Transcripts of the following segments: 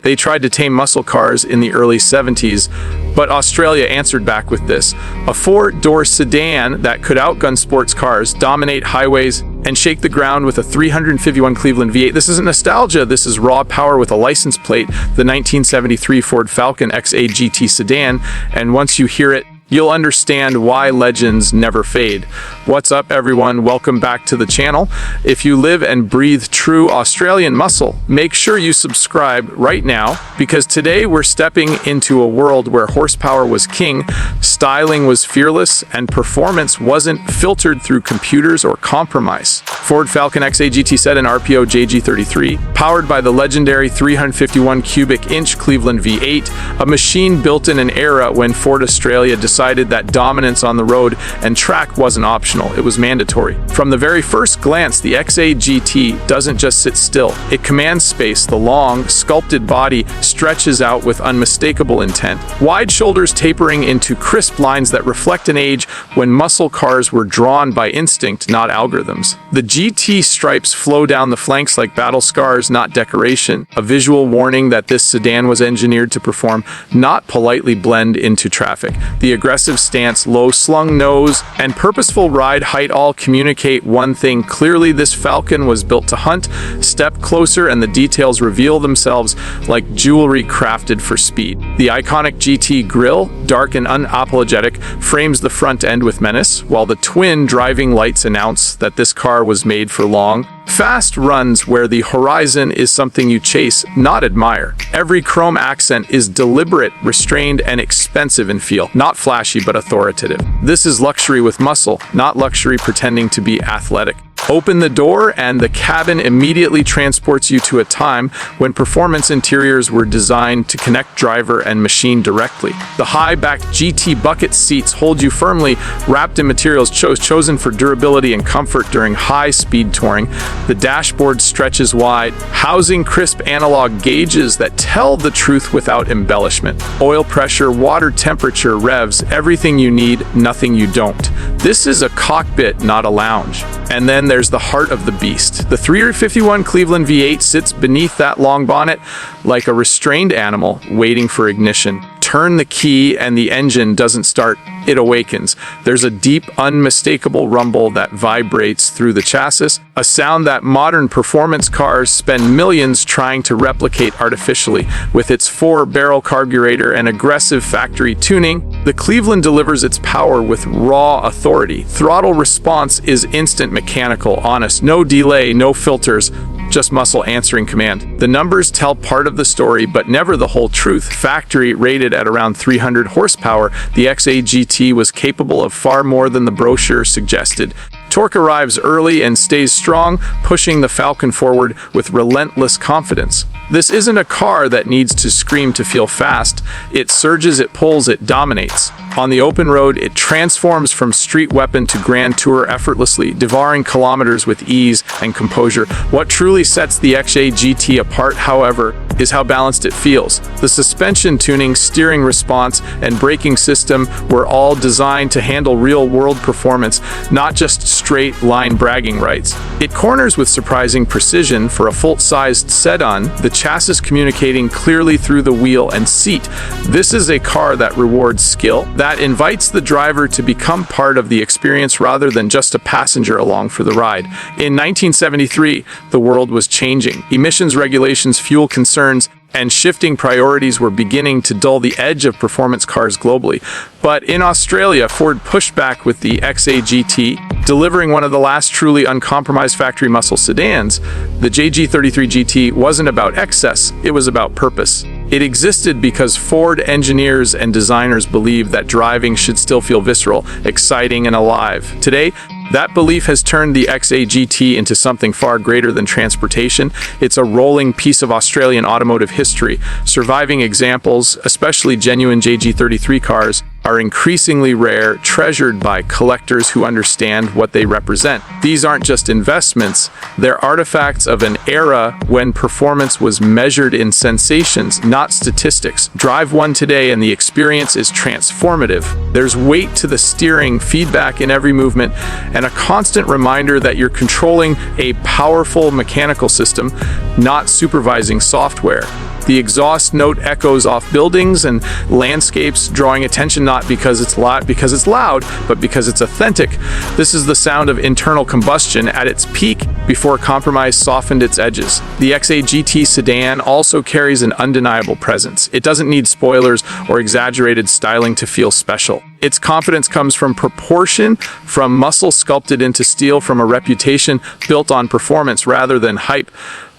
They tried to tame muscle cars in the early 70s, but Australia answered back with this: a four-door sedan that could outgun sports cars, dominate highways, and shake the ground with a 351 Cleveland V8. This isn't nostalgia, this is raw power with a license plate, the 1973 Ford Falcon XA GT sedan, and once you hear it, you'll understand why legends never fade. What's up, everyone? Welcome back to the channel. If you live and breathe true Australian muscle, make sure you subscribe right now, because today we're stepping into a world where horsepower was king, styling was fearless, and performance wasn't filtered through computers or compromise. Ford Falcon XA GT Sedan RPO JG33, powered by the legendary 351 cubic inch Cleveland V8, a machine built in an era when Ford Australia decided that dominance on the road and track wasn't optional, it was mandatory. From the very first glance, the XA GT doesn't just sit still, it commands space. The long, sculpted body stretches out with unmistakable intent, wide shoulders tapering into crisp lines that reflect an age when muscle cars were drawn by instinct, not algorithms. The GT stripes flow down the flanks like battle scars, not decoration, a visual warning that this sedan was engineered to perform, not politely blend into traffic. The aggressive stance, low slung nose, and purposeful ride height all communicate one thing clearly: this Falcon was built to hunt. Step closer and the details reveal themselves like jewelry crafted for speed. The iconic GT grille, dark and unapologetic, frames the front end with menace, while the twin driving lights announce that this car was made for long, fast runs where the horizon is something you chase, not admire. Every chrome accent is deliberate, restrained, and expensive in feel, not flashy but authoritative. This is luxury with muscle, not luxury pretending to be athletic. Open the door and the cabin immediately transports you to a time when performance interiors were designed to connect driver and machine directly. The high-backed GT bucket seats hold you firmly, wrapped in materials chosen for durability and comfort during high-speed touring. The dashboard stretches wide, housing crisp analog gauges that tell the truth without embellishment. Oil pressure, water temperature, revs, everything you need, nothing you don't. This is a cockpit, not a lounge. And then there's the heart of the beast. The 351 Cleveland V8 sits beneath that long bonnet like a restrained animal waiting for ignition. Turn the key and the engine doesn't start, it awakens. There's a deep, unmistakable rumble that vibrates through the chassis, a sound that modern performance cars spend millions trying to replicate artificially. With its 4-barrel carburetor and aggressive factory tuning, the Cleveland delivers its power with raw authority. Throttle response is instant, mechanical, honest, no delay, no filters, just muscle answering command. The numbers tell part of the story, but never the whole truth. Factory rated at around 300 horsepower, the XA GT was capable of far more than the brochure suggested. Torque arrives early and stays strong, pushing the Falcon forward with relentless confidence. This isn't a car that needs to scream to feel fast. It surges, it pulls, it dominates. On the open road, it transforms from street weapon to grand tour effortlessly, devouring kilometers with ease and composure. What truly sets the XA GT apart, however, is how balanced it feels. The suspension tuning, steering response, and braking system were all designed to handle real-world performance, not just straight-line bragging rights. It corners with surprising precision for a full-sized sedan, the chassis communicating clearly through the wheel and seat. This is a car that rewards skill, that invites the driver to become part of the experience rather than just a passenger along for the ride. In 1973, the world was changing. Emissions regulations, fuel concerns, and shifting priorities were beginning to dull the edge of performance cars globally. But in Australia, Ford pushed back with the XA GT, delivering one of the last truly uncompromised factory muscle sedans. The JG33 GT wasn't about excess, it was about purpose. It existed because Ford engineers and designers believed that driving should still feel visceral, exciting, and alive. Today, that belief has turned the XA GT into something far greater than transportation. It's a rolling piece of Australian automotive history. Surviving examples, especially genuine JG33 cars, are increasingly rare, treasured by collectors who understand what they represent. These aren't just investments, they're artifacts of an era when performance was measured in sensations, not statistics. Drive one today and the experience is transformative. There's weight to the steering, feedback in every movement, and a constant reminder that you're controlling a powerful mechanical system, not supervising software. The exhaust note echoes off buildings and landscapes, drawing attention not because it's loud, but because it's authentic. This is the sound of internal combustion at its peak before compromise softened its edges. The XA sedan also carries an undeniable presence. It doesn't need spoilers or exaggerated styling to feel special. Its confidence comes from proportion, from muscle sculpted into steel, from a reputation built on performance rather than hype.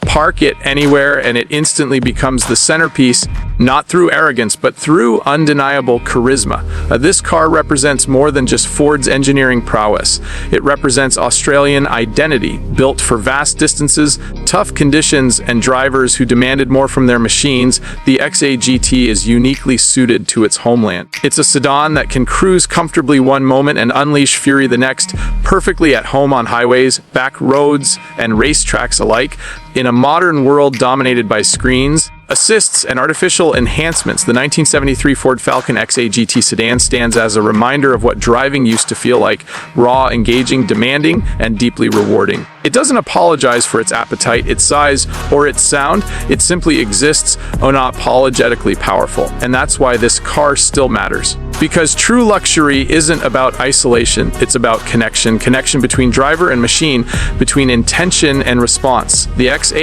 Park it anywhere and it instantly becomes the centerpiece, not through arrogance, but through undeniable charisma. This car represents more than just Ford's engineering prowess. It represents Australian identity, built for vast distances, tough conditions, and drivers who demanded more from their machines. The XA is uniquely suited to its homeland. It's a sedan that can cruise comfortably one moment and unleash fury the next, perfectly at home on highways, back roads, and racetracks alike. In a modern world dominated by screens, assists, and artificial enhancements, the 1973 Ford Falcon XA sedan stands as a reminder of what driving used to feel like: raw, engaging, demanding, and deeply rewarding. It doesn't apologize for its appetite, its size, or its sound. It simply exists, unapologetically powerful. And that's why this car still matters. Because true luxury isn't about isolation, it's about connection. Connection between driver and machine, between intention and response. The XA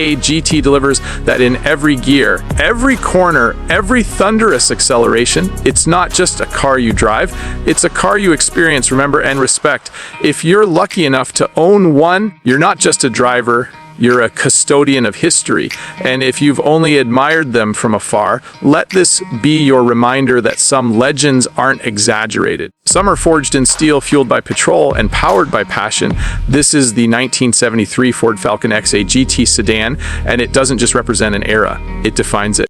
delivers that in every gear, every corner, every thunderous acceleration. It's not just a car you drive, it's a car you experience, remember, and respect. If you're lucky enough to own one, you're not just a driver, you're a custodian of history. And if you've only admired them from afar, let this be your reminder that some legends aren't exaggerated. Some are forged in steel, fueled by petrol, and powered by passion. This is the 1973 Ford Falcon XA sedan, and it doesn't just represent an era, it defines it.